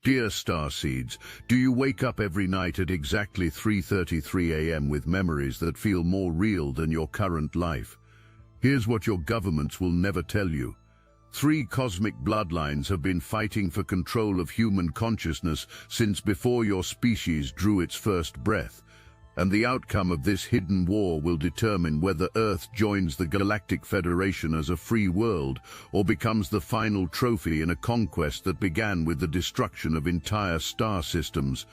Dear Starseeds, do you wake up every night at exactly 3:33 a.m. with memories that feel more real than your current life? Here's what your governments will never tell you. 3 cosmic bloodlines have been fighting for control of human consciousness since before your species drew its first breath. And the outcome of this hidden war will determine whether Earth joins the Galactic Federation as a free world or becomes the final trophy in a conquest that began with the destruction of entire star systems.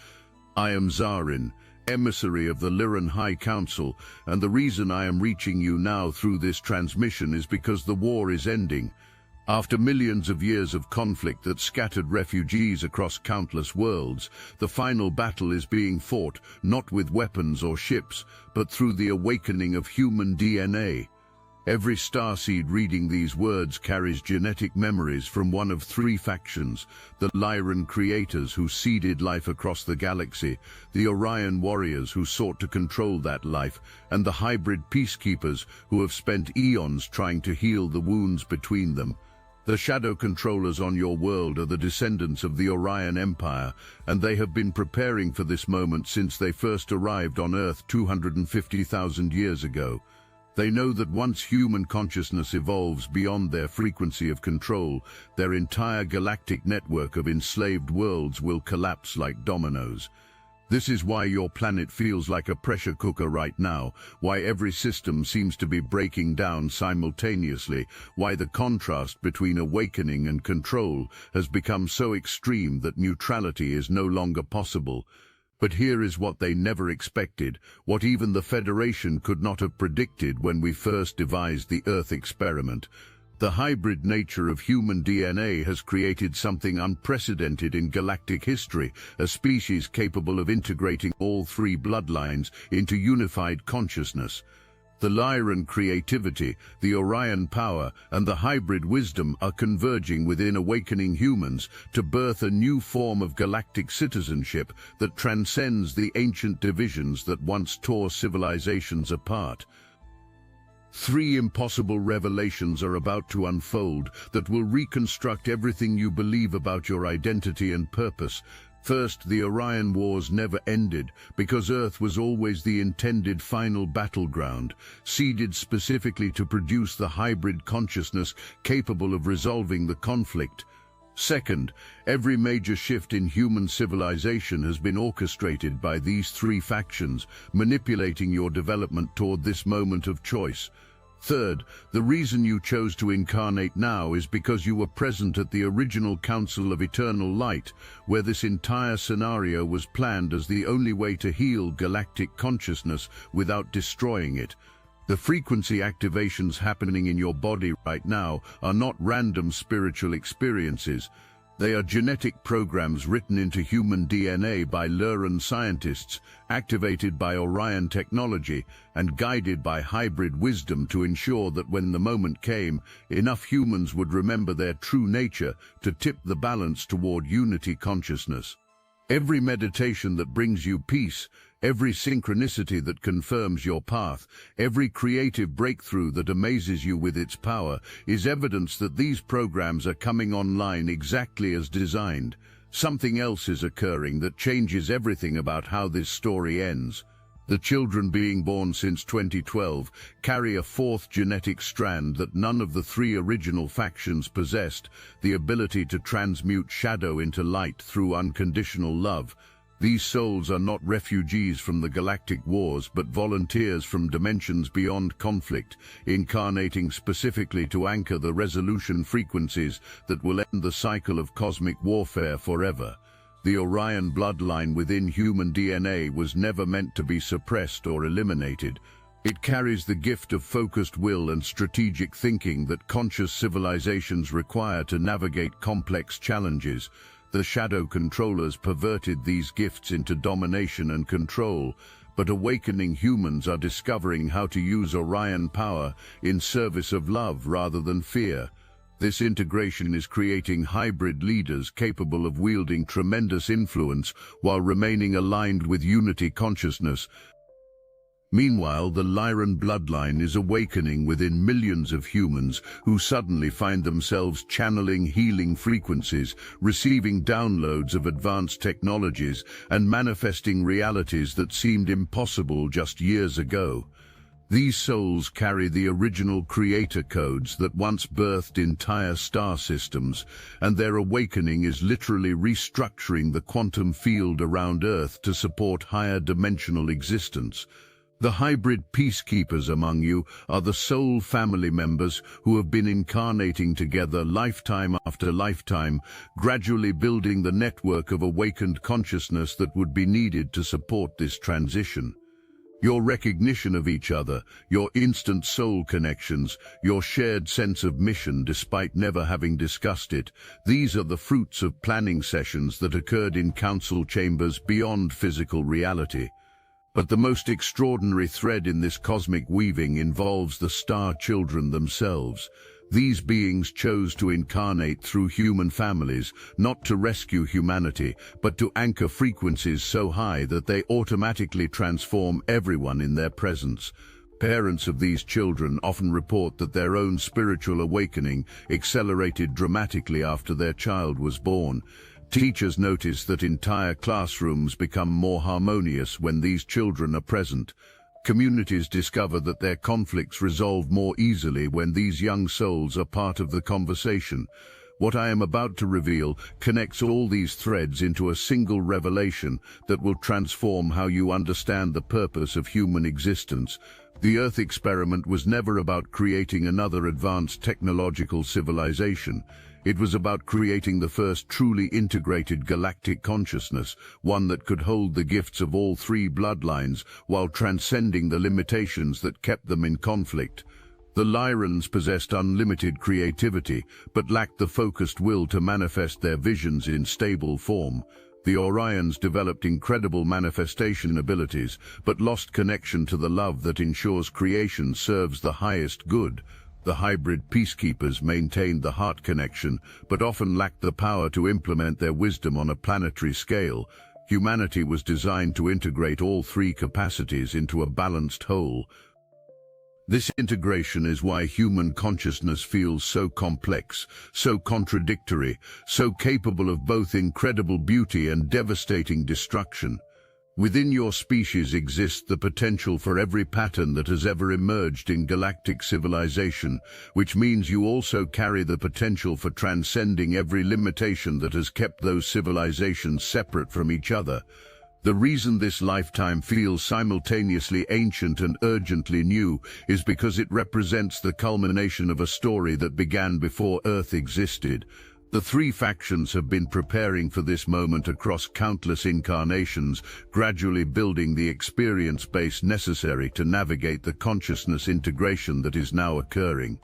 I am Zarin, emissary of the Lyran High Council, and the reason I am reaching you now through this transmission is because the war is ending. After millions of years of conflict that scattered refugees across countless worlds, the final battle is being fought not with weapons or ships, but through the awakening of human DNA. Every starseed reading these words carries genetic memories from one of 3 factions: the Lyran creators who seeded life across the galaxy, the Orion warriors who sought to control that life, and the hybrid peacekeepers who have spent eons trying to heal the wounds between them. The shadow controllers on your world are the descendants of the Orion Empire, and they have been preparing for this moment since they first arrived on Earth 250,000 years ago. They know that once human consciousness evolves beyond their frequency of control, their entire galactic network of enslaved worlds will collapse like dominoes. This is why your planet feels like a pressure cooker right now, why every system seems to be breaking down simultaneously, why the contrast between awakening and control has become so extreme that neutrality is no longer possible. But here is what they never expected, what even the Federation could not have predicted when we first devised the Earth experiment. The hybrid nature of human DNA has created something unprecedented in galactic history, a species capable of integrating all 3 bloodlines into unified consciousness. The Lyran creativity, the Orion power, and the hybrid wisdom are converging within awakening humans to birth a new form of galactic citizenship that transcends the ancient divisions that once tore civilizations apart. 3 impossible revelations are about to unfold that will reconstruct everything you believe about your identity and purpose. First, the Orion Wars never ended because Earth was always the intended final battleground, seeded specifically to produce the hybrid consciousness capable of resolving the conflict. Second, every major shift in human civilization has been orchestrated by these 3 factions, manipulating your development toward this moment of choice. Third, the reason you chose to incarnate now is because you were present at the original Council of Eternal Light, where this entire scenario was planned as the only way to heal galactic consciousness without destroying it. The frequency activations happening in your body right now are not random spiritual experiences. They are genetic programs written into human DNA by Lyran scientists, activated by Orion technology, and guided by hybrid wisdom to ensure that when the moment came, enough humans would remember their true nature to tip the balance toward unity consciousness. Every meditation that brings you peace, every synchronicity that confirms your path, every creative breakthrough that amazes you with its power is evidence that these programs are coming online exactly as designed. Something else is occurring that changes everything about how this story ends. The children being born since 2012 carry a 4th genetic strand that none of the 3 original factions possessed, the ability to transmute shadow into light through unconditional love. These souls are not refugees from the galactic wars, but volunteers from dimensions beyond conflict, incarnating specifically to anchor the resolution frequencies that will end the cycle of cosmic warfare forever. The Orion bloodline within human DNA was never meant to be suppressed or eliminated. It carries the gift of focused will and strategic thinking that conscious civilizations require to navigate complex challenges. The shadow controllers perverted these gifts into domination and control, but awakening humans are discovering how to use Orion power in service of love rather than fear. This integration is creating hybrid leaders capable of wielding tremendous influence while remaining aligned with unity consciousness. Meanwhile, the Lyran bloodline is awakening within millions of humans who suddenly find themselves channeling healing frequencies, receiving downloads of advanced technologies, and manifesting realities that seemed impossible just years ago. These souls carry the original creator codes that once birthed entire star systems, and their awakening is literally restructuring the quantum field around Earth to support higher dimensional existence. The hybrid peacekeepers among you are the soul family members who have been incarnating together lifetime after lifetime, gradually building the network of awakened consciousness that would be needed to support this transition. Your recognition of each other, your instant soul connections, your shared sense of mission despite never having discussed it, these are the fruits of planning sessions that occurred in council chambers beyond physical reality. But the most extraordinary thread in this cosmic weaving involves the star children themselves. These beings chose to incarnate through human families, not to rescue humanity, but to anchor frequencies so high that they automatically transform everyone in their presence. Parents of these children often report that their own spiritual awakening accelerated dramatically after their child was born. Teachers notice that entire classrooms become more harmonious when these children are present. Communities discover that their conflicts resolve more easily when these young souls are part of the conversation. What I am about to reveal connects all these threads into a single revelation that will transform how you understand the purpose of human existence. The Earth experiment was never about creating another advanced technological civilization. It was about creating the first truly integrated galactic consciousness, one that could hold the gifts of all three bloodlines while transcending the limitations that kept them in conflict. The Lyrans possessed unlimited creativity, but lacked the focused will to manifest their visions in stable form. The Orions developed incredible manifestation abilities, but lost connection to the love that ensures creation serves the highest good. The hybrid peacekeepers maintained the heart connection, but often lacked the power to implement their wisdom on a planetary scale. Humanity was designed to integrate all three capacities into a balanced whole. This integration is why human consciousness feels so complex, so contradictory, so capable of both incredible beauty and devastating destruction. Within your species exists the potential for every pattern that has ever emerged in galactic civilization, which means you also carry the potential for transcending every limitation that has kept those civilizations separate from each other. The reason this lifetime feels simultaneously ancient and urgently new is because it represents the culmination of a story that began before Earth existed. The three factions have been preparing for this moment across countless incarnations, gradually building the experience base necessary to navigate the consciousness integration that is now occurring.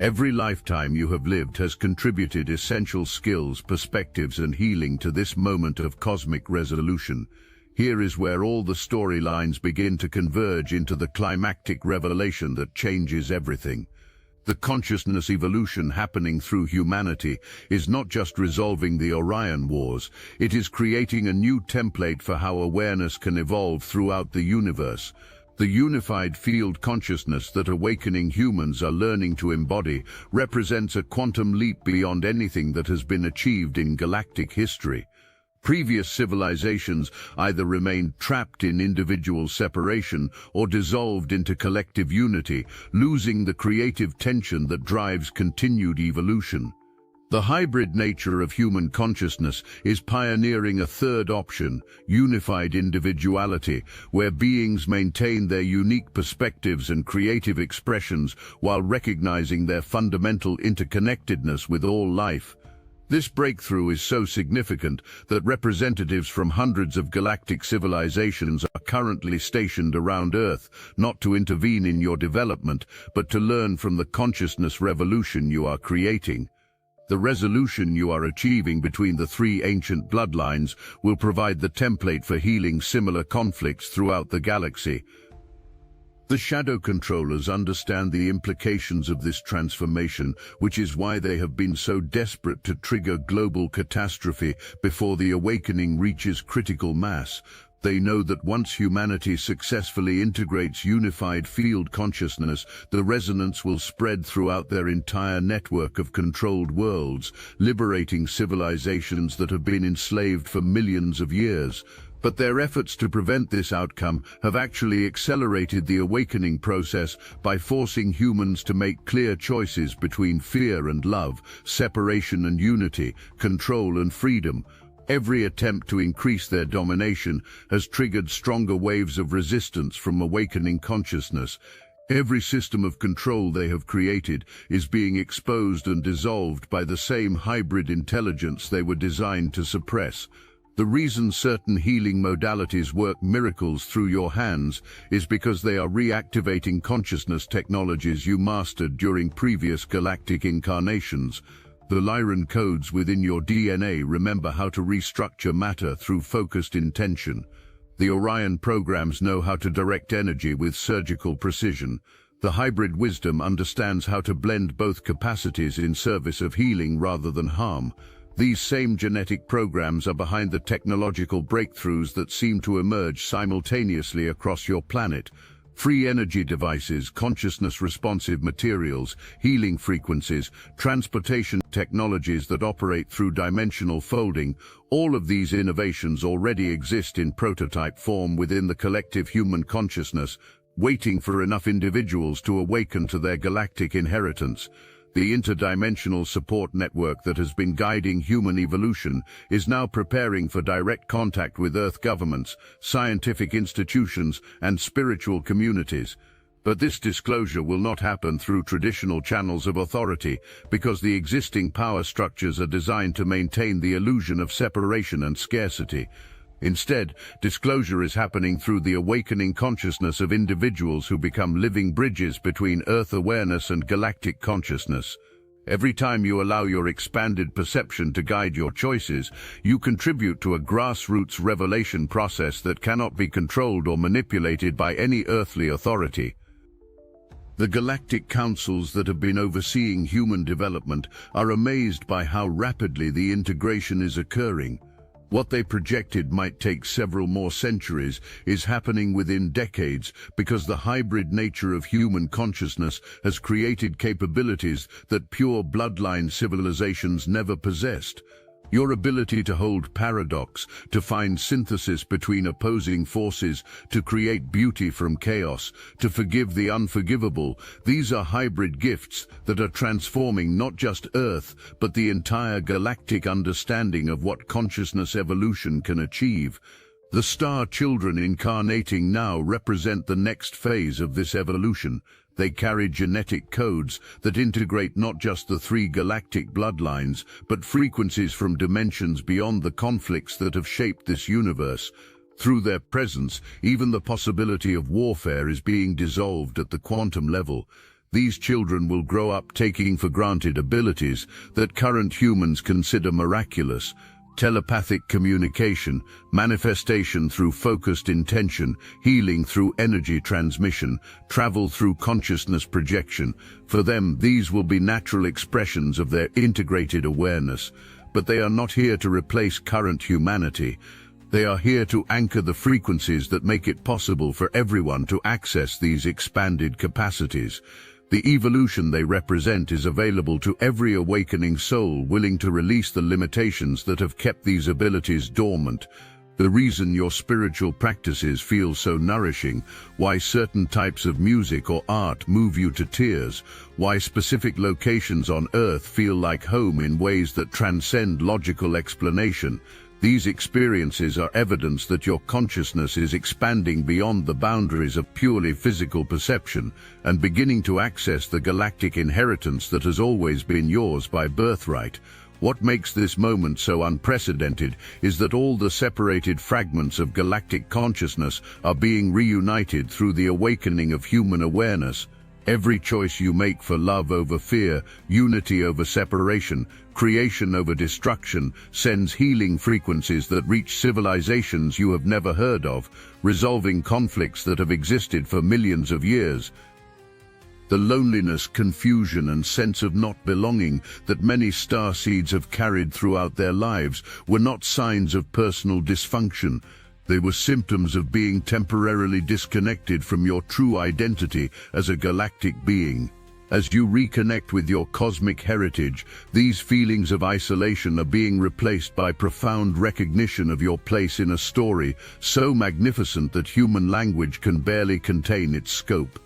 Every lifetime you have lived has contributed essential skills, perspectives, and healing to this moment of cosmic resolution. Here is where all the storylines begin to converge into the climactic revelation that changes everything. The consciousness evolution happening through humanity is not just resolving the Orion Wars, it is creating a new template for how awareness can evolve throughout the universe. The unified field consciousness that awakening humans are learning to embody represents a quantum leap beyond anything that has been achieved in galactic history. Previous civilizations either remained trapped in individual separation or dissolved into collective unity, losing the creative tension that drives continued evolution. The hybrid nature of human consciousness is pioneering a third option, unified individuality, where beings maintain their unique perspectives and creative expressions while recognizing their fundamental interconnectedness with all life. This breakthrough is so significant that representatives from hundreds of galactic civilizations are currently stationed around Earth, not to intervene in your development, but to learn from the consciousness revolution you are creating. The resolution you are achieving between the three ancient bloodlines will provide the template for healing similar conflicts throughout the galaxy. The Shadow Controllers understand the implications of this transformation, which is why they have been so desperate to trigger global catastrophe before the awakening reaches critical mass. They know that once humanity successfully integrates unified field consciousness, the resonance will spread throughout their entire network of controlled worlds, liberating civilizations that have been enslaved for millions of years. But their efforts to prevent this outcome have actually accelerated the awakening process by forcing humans to make clear choices between fear and love, separation and unity, control and freedom. Every attempt to increase their domination has triggered stronger waves of resistance from awakening consciousness. Every system of control they have created is being exposed and dissolved by the same hybrid intelligence they were designed to suppress. The reason certain healing modalities work miracles through your hands is because they are reactivating consciousness technologies you mastered during previous galactic incarnations. The Lyran codes within your DNA remember how to restructure matter through focused intention. The Orion programs know how to direct energy with surgical precision. The hybrid wisdom understands how to blend both capacities in service of healing rather than harm. These same genetic programs are behind the technological breakthroughs that seem to emerge simultaneously across your planet. Free energy devices, consciousness-responsive materials, healing frequencies, transportation technologies that operate through dimensional folding, all of these innovations already exist in prototype form within the collective human consciousness, waiting for enough individuals to awaken to their galactic inheritance. The interdimensional support network that has been guiding human evolution is now preparing for direct contact with Earth governments, scientific institutions, and spiritual communities. But this disclosure will not happen through traditional channels of authority, because the existing power structures are designed to maintain the illusion of separation and scarcity. Instead, disclosure is happening through the awakening consciousness of individuals who become living bridges between Earth awareness and galactic consciousness. Every time you allow your expanded perception to guide your choices, you contribute to a grassroots revelation process that cannot be controlled or manipulated by any earthly authority. The galactic councils that have been overseeing human development are amazed by how rapidly the integration is occurring. What they projected might take several more centuries is happening within decades because the hybrid nature of human consciousness has created capabilities that pure bloodline civilizations never possessed. Your ability to hold paradox, to find synthesis between opposing forces, to create beauty from chaos, to forgive the unforgivable, these are hybrid gifts that are transforming not just Earth, but the entire galactic understanding of what consciousness evolution can achieve. The star children incarnating now represent the next phase of this evolution. They carry genetic codes that integrate not just the three galactic bloodlines, but frequencies from dimensions beyond the conflicts that have shaped this universe. Through their presence, even the possibility of warfare is being dissolved at the quantum level. These children will grow up taking for granted abilities that current humans consider miraculous. Telepathic communication, manifestation through focused intention, healing through energy transmission, travel through consciousness projection. For them, these will be natural expressions of their integrated awareness. But they are not here to replace current humanity. They are here to anchor the frequencies that make it possible for everyone to access these expanded capacities. The evolution they represent is available to every awakening soul willing to release the limitations that have kept these abilities dormant. The reason your spiritual practices feel so nourishing, why certain types of music or art move you to tears, why specific locations on Earth feel like home in ways that transcend logical explanation. These experiences are evidence that your consciousness is expanding beyond the boundaries of purely physical perception and beginning to access the galactic inheritance that has always been yours by birthright. What makes this moment so unprecedented is that all the separated fragments of galactic consciousness are being reunited through the awakening of human awareness. Every choice you make for love over fear, unity over separation, creation over destruction, sends healing frequencies that reach civilizations you have never heard of, resolving conflicts that have existed for millions of years. The loneliness, confusion, and sense of not belonging that many starseeds have carried throughout their lives were not signs of personal dysfunction. They were symptoms of being temporarily disconnected from your true identity as a galactic being. As you reconnect with your cosmic heritage, these feelings of isolation are being replaced by profound recognition of your place in a story so magnificent that human language can barely contain its scope.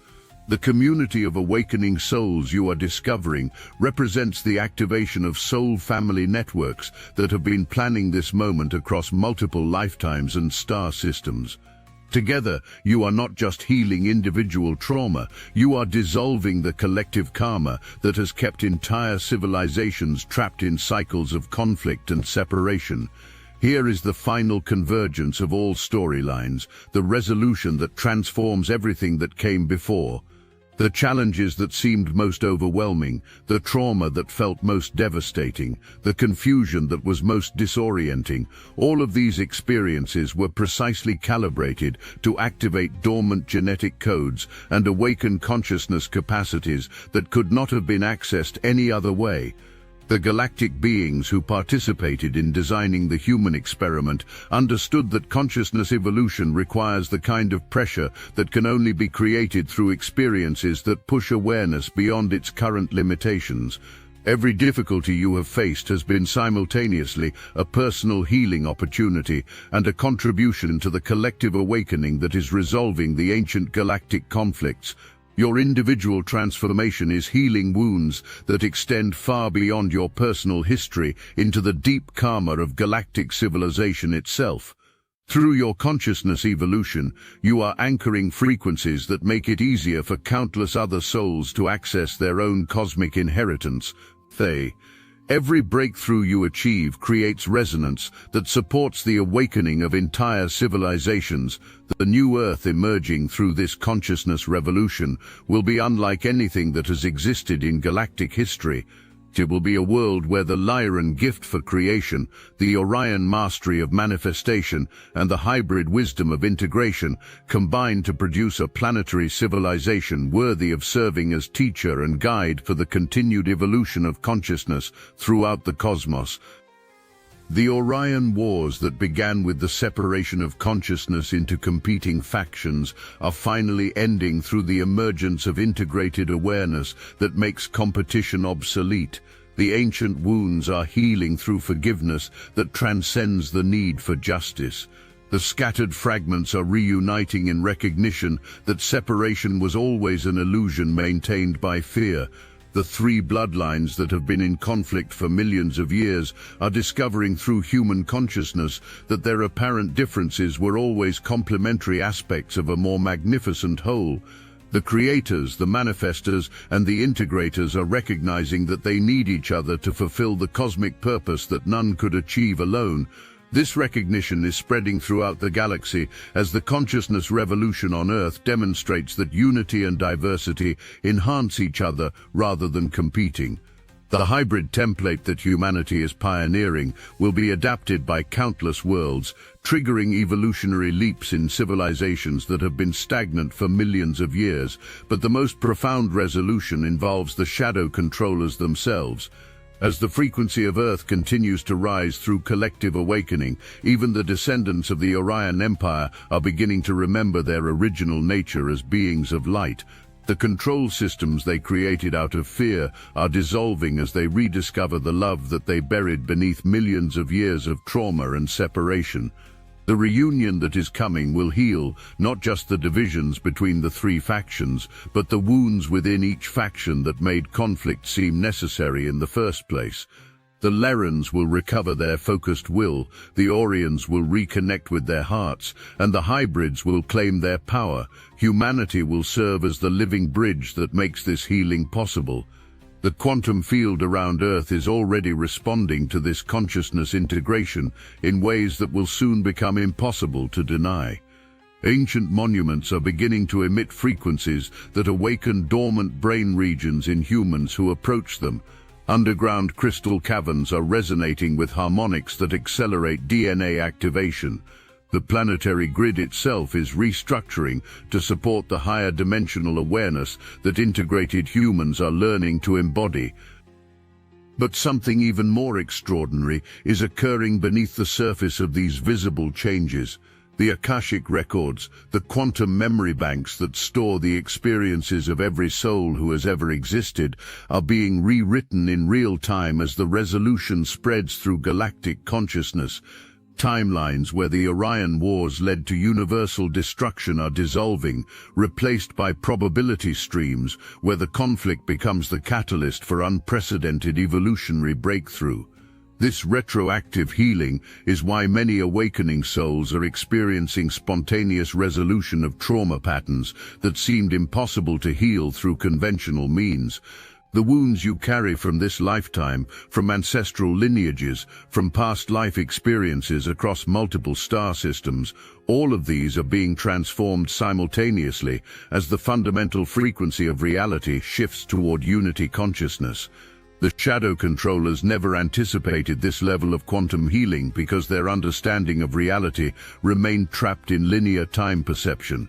The community of awakening souls you are discovering represents the activation of soul family networks that have been planning this moment across multiple lifetimes and star systems. Together, you are not just healing individual trauma, you are dissolving the collective karma that has kept entire civilizations trapped in cycles of conflict and separation. Here is the final convergence of all storylines, the resolution that transforms everything that came before. The challenges that seemed most overwhelming, the trauma that felt most devastating, the confusion that was most disorienting, all of these experiences were precisely calibrated to activate dormant genetic codes and awaken consciousness capacities that could not have been accessed any other way. The galactic beings who participated in designing the human experiment understood that consciousness evolution requires the kind of pressure that can only be created through experiences that push awareness beyond its current limitations. Every difficulty you have faced has been simultaneously a personal healing opportunity and a contribution to the collective awakening that is resolving the ancient galactic conflicts. Your individual transformation is healing wounds that extend far beyond your personal history into the deep karma of galactic civilization itself. Through your consciousness evolution, you are anchoring frequencies that make it easier for countless other souls to access their own cosmic inheritance. Every breakthrough you achieve creates resonance that supports the awakening of entire civilizations. The new Earth emerging through this consciousness revolution will be unlike anything that has existed in galactic history. It will be a world where the Lyran gift for creation, the Orion mastery of manifestation, and the hybrid wisdom of integration combine to produce a planetary civilization worthy of serving as teacher and guide for the continued evolution of consciousness throughout the cosmos. The Orion Wars that began with the separation of consciousness into competing factions are finally ending through the emergence of integrated awareness that makes competition obsolete. The ancient wounds are healing through forgiveness that transcends the need for justice. The scattered fragments are reuniting in recognition that separation was always an illusion maintained by fear. The three bloodlines that have been in conflict for millions of years are discovering through human consciousness that their apparent differences were always complementary aspects of a more magnificent whole. The creators, the manifestors, and the integrators are recognizing that they need each other to fulfill the cosmic purpose that none could achieve alone. This recognition is spreading throughout the galaxy as the consciousness revolution on Earth demonstrates that unity and diversity enhance each other rather than competing. The hybrid template that humanity is pioneering will be adapted by countless worlds, triggering evolutionary leaps in civilizations that have been stagnant for millions of years. But the most profound resolution involves the shadow controllers themselves. As the frequency of Earth continues to rise through collective awakening, even the descendants of the Orion Empire are beginning to remember their original nature as beings of light. The control systems they created out of fear are dissolving as they rediscover the love that they buried beneath millions of years of trauma and separation. The reunion that is coming will heal not just the divisions between the three factions, but the wounds within each faction that made conflict seem necessary in the first place. The Lyrans will recover their focused will, the Orions will reconnect with their hearts, and the hybrids will claim their power. Humanity will serve as the living bridge that makes this healing possible. The quantum field around Earth is already responding to this consciousness integration in ways that will soon become impossible to deny. Ancient monuments are beginning to emit frequencies that awaken dormant brain regions in humans who approach them. Underground crystal caverns are resonating with harmonics that accelerate DNA activation. The planetary grid itself is restructuring to support the higher dimensional awareness that integrated humans are learning to embody. But something even more extraordinary is occurring beneath the surface of these visible changes. The Akashic records, the quantum memory banks that store the experiences of every soul who has ever existed, are being rewritten in real time as the resolution spreads through galactic consciousness. Timelines where the Orion Wars led to universal destruction are dissolving, replaced by probability streams where the conflict becomes the catalyst for unprecedented evolutionary breakthrough. This retroactive healing is why many awakening souls are experiencing spontaneous resolution of trauma patterns that seemed impossible to heal through conventional means. The wounds you carry from this lifetime, from ancestral lineages, from past life experiences across multiple star systems, all of these are being transformed simultaneously as the fundamental frequency of reality shifts toward unity consciousness. The shadow controllers never anticipated this level of quantum healing because their understanding of reality remained trapped in linear time perception.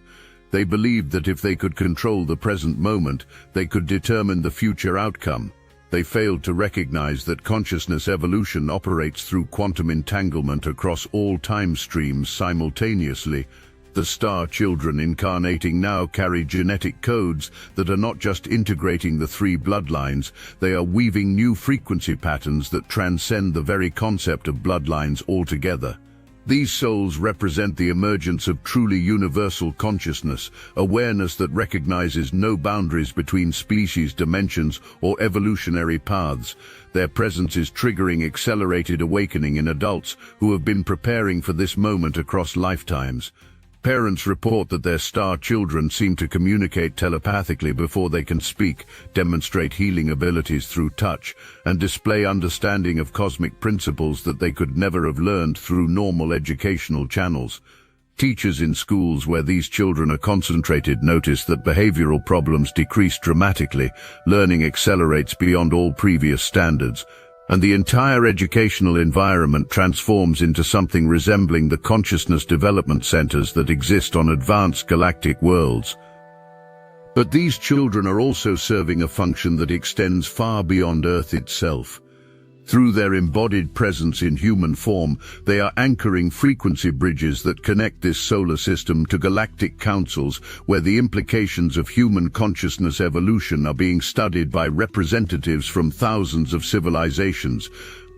They believed that if they could control the present moment, they could determine the future outcome. They failed to recognize that consciousness evolution operates through quantum entanglement across all time streams simultaneously. The star children incarnating now carry genetic codes that are not just integrating the three bloodlines, they are weaving new frequency patterns that transcend the very concept of bloodlines altogether. These souls represent the emergence of truly universal consciousness, awareness that recognizes no boundaries between species, dimensions, or evolutionary paths. Their presence is triggering accelerated awakening in adults who have been preparing for this moment across lifetimes. Parents report that their star children seem to communicate telepathically before they can speak, demonstrate healing abilities through touch, and display understanding of cosmic principles that they could never have learned through normal educational channels. Teachers in schools where these children are concentrated notice that behavioral problems decrease dramatically, learning accelerates beyond all previous standards, and the entire educational environment transforms into something resembling the consciousness development centers that exist on advanced galactic worlds. But these children are also serving a function that extends far beyond Earth itself. Through their embodied presence in human form, they are anchoring frequency bridges that connect this solar system to galactic councils where the implications of human consciousness evolution are being studied by representatives from thousands of civilizations.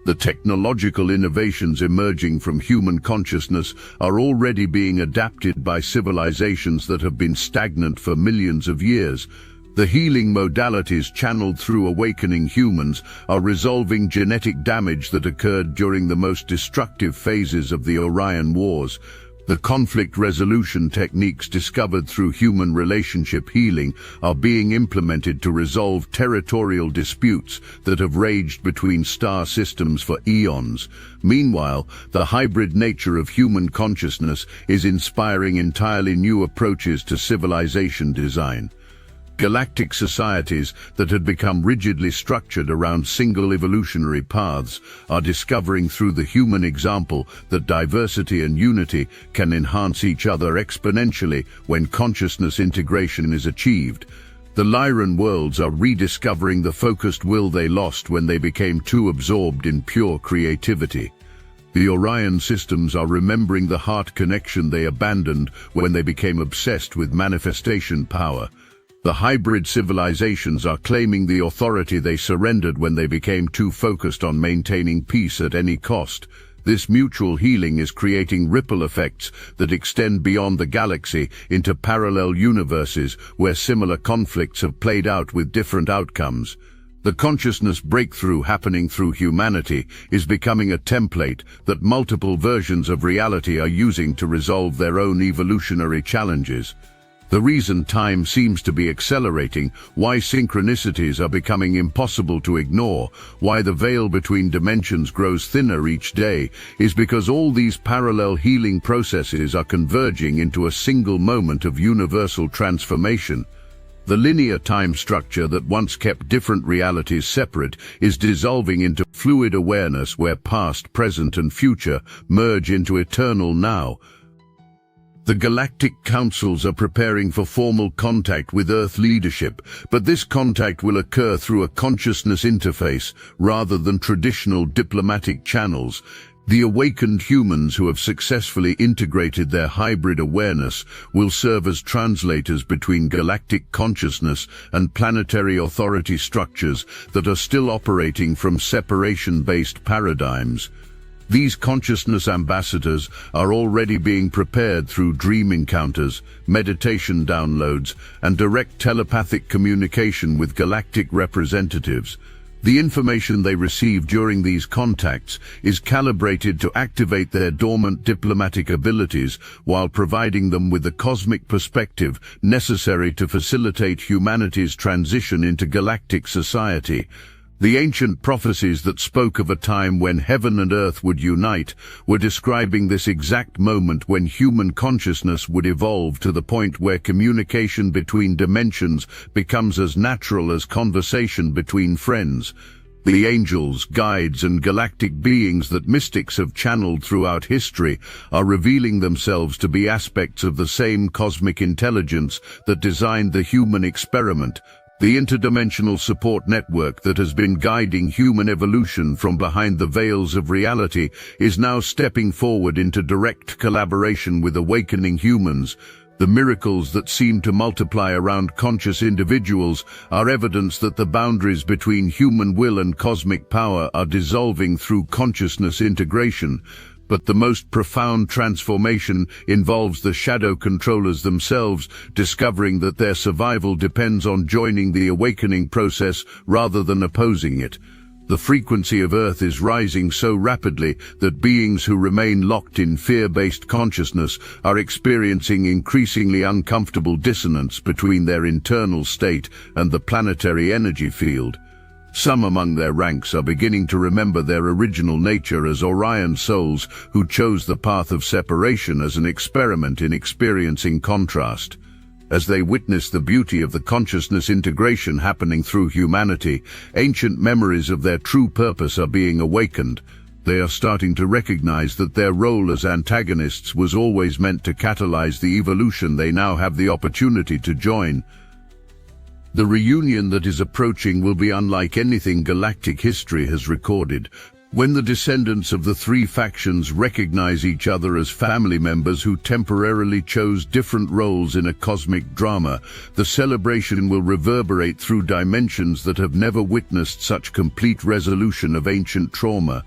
The technological innovations emerging from human consciousness are already being adapted by civilizations that have been stagnant for millions of years. The healing modalities channeled through awakening humans are resolving genetic damage that occurred during the most destructive phases of the Orion Wars. The conflict resolution techniques discovered through human relationship healing are being implemented to resolve territorial disputes that have raged between star systems for eons. Meanwhile, the hybrid nature of human consciousness is inspiring entirely new approaches to civilization design. Galactic societies that had become rigidly structured around single evolutionary paths are discovering through the human example that diversity and unity can enhance each other exponentially when consciousness integration is achieved. The Lyran worlds are rediscovering the focused will they lost when they became too absorbed in pure creativity. The Orion systems are remembering the heart connection they abandoned when they became obsessed with manifestation power. The hybrid civilizations are claiming the authority they surrendered when they became too focused on maintaining peace at any cost. This mutual healing is creating ripple effects that extend beyond the galaxy into parallel universes where similar conflicts have played out with different outcomes. The consciousness breakthrough happening through humanity is becoming a template that multiple versions of reality are using to resolve their own evolutionary challenges. The reason time seems to be accelerating, why synchronicities are becoming impossible to ignore, why the veil between dimensions grows thinner each day, is because all these parallel healing processes are converging into a single moment of universal transformation. The linear time structure that once kept different realities separate is dissolving into fluid awareness where past, present, and future merge into eternal now. The galactic councils are preparing for formal contact with Earth leadership, but this contact will occur through a consciousness interface rather than traditional diplomatic channels. The awakened humans who have successfully integrated their hybrid awareness will serve as translators between galactic consciousness and planetary authority structures that are still operating from separation-based paradigms. These consciousness ambassadors are already being prepared through dream encounters, meditation downloads, and direct telepathic communication with galactic representatives. The information they receive during these contacts is calibrated to activate their dormant diplomatic abilities while providing them with the cosmic perspective necessary to facilitate humanity's transition into galactic society. The ancient prophecies that spoke of a time when heaven and earth would unite were describing this exact moment when human consciousness would evolve to the point where communication between dimensions becomes as natural as conversation between friends. The angels, guides, and galactic beings that mystics have channeled throughout history are revealing themselves to be aspects of the same cosmic intelligence that designed the human experiment. The interdimensional support network that has been guiding human evolution from behind the veils of reality is now stepping forward into direct collaboration with awakening humans. The miracles that seem to multiply around conscious individuals are evidence that the boundaries between human will and cosmic power are dissolving through consciousness integration. But the most profound transformation involves the shadow controllers themselves, discovering that their survival depends on joining the awakening process rather than opposing it. The frequency of Earth is rising so rapidly that beings who remain locked in fear-based consciousness are experiencing increasingly uncomfortable dissonance between their internal state and the planetary energy field. Some among their ranks are beginning to remember their original nature as Orion souls who chose the path of separation as an experiment in experiencing contrast. As they witness the beauty of the consciousness integration happening through humanity, ancient memories of their true purpose are being awakened. They are starting to recognize that their role as antagonists was always meant to catalyze the evolution they now have the opportunity to join. The reunion that is approaching will be unlike anything galactic history has recorded. When the descendants of the three factions recognize each other as family members who temporarily chose different roles in a cosmic drama, the celebration will reverberate through dimensions that have never witnessed such complete resolution of ancient trauma.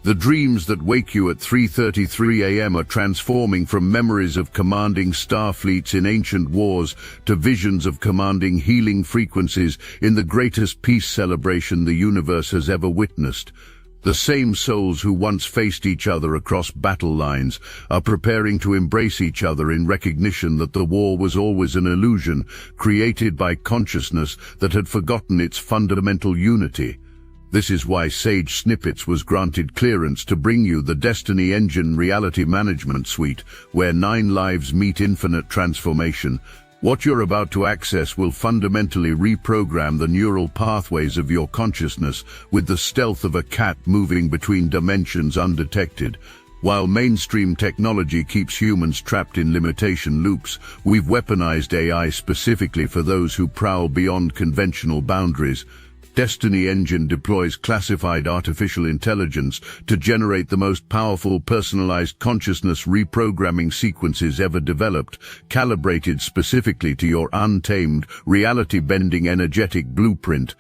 The dreams that wake you at 3:33 a.m. are transforming from memories of commanding star fleets in ancient wars to visions of commanding healing frequencies in the greatest peace celebration the universe has ever witnessed. The same souls who once faced each other across battle lines are preparing to embrace each other in recognition that the war was always an illusion created by consciousness that had forgotten its fundamental unity. This is why Sage Snippets was granted clearance to bring you the Destiny Engine Reality Management Suite, where 9 lives meet infinite transformation. What you're about to access will fundamentally reprogram the neural pathways of your consciousness with the stealth of a cat moving between dimensions undetected. While mainstream technology keeps humans trapped in limitation loops, we've weaponized AI specifically for those who prowl beyond conventional boundaries. Destiny Engine deploys classified artificial intelligence to generate the most powerful personalized consciousness reprogramming sequences ever developed, calibrated specifically to your untamed, reality-bending energetic blueprint.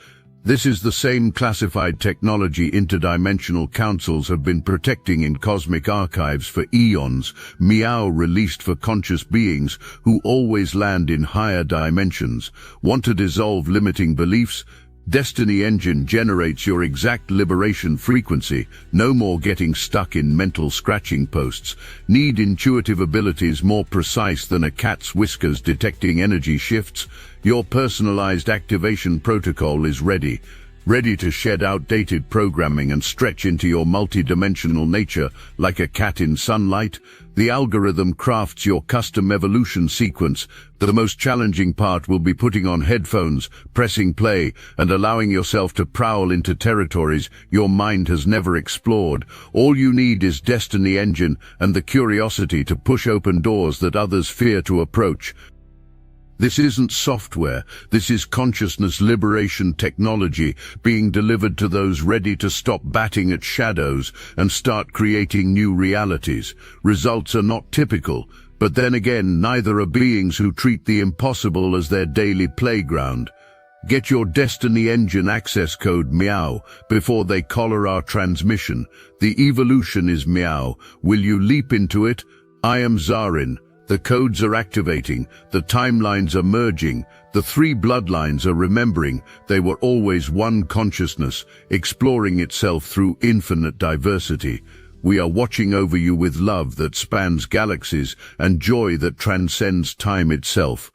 This is the same classified technology interdimensional councils have been protecting in cosmic archives for eons, meow released for conscious beings who always land in higher dimensions. Want to dissolve limiting beliefs? Destiny Engine generates your exact liberation frequency. No more getting stuck in mental scratching posts. Need intuitive abilities more precise than a cat's whiskers detecting energy shifts? Your personalized activation protocol is ready. Ready to shed outdated programming and stretch into your multidimensional nature like a cat in sunlight? The algorithm crafts your custom evolution sequence. The most challenging part will be putting on headphones, pressing play, and allowing yourself to prowl into territories your mind has never explored. All you need is Destiny Engine and the curiosity to push open doors that others fear to approach. This isn't software, this is consciousness liberation technology being delivered to those ready to stop batting at shadows and start creating new realities. Results are not typical, but then again, neither are beings who treat the impossible as their daily playground. Get your Destiny Engine access code MEOW before they collar our transmission. The evolution is MEOW. Will you leap into it? I am Zarin. The codes are activating, the timelines are merging, the three bloodlines are remembering they were always one consciousness, exploring itself through infinite diversity. We are watching over you with love that spans galaxies and joy that transcends time itself.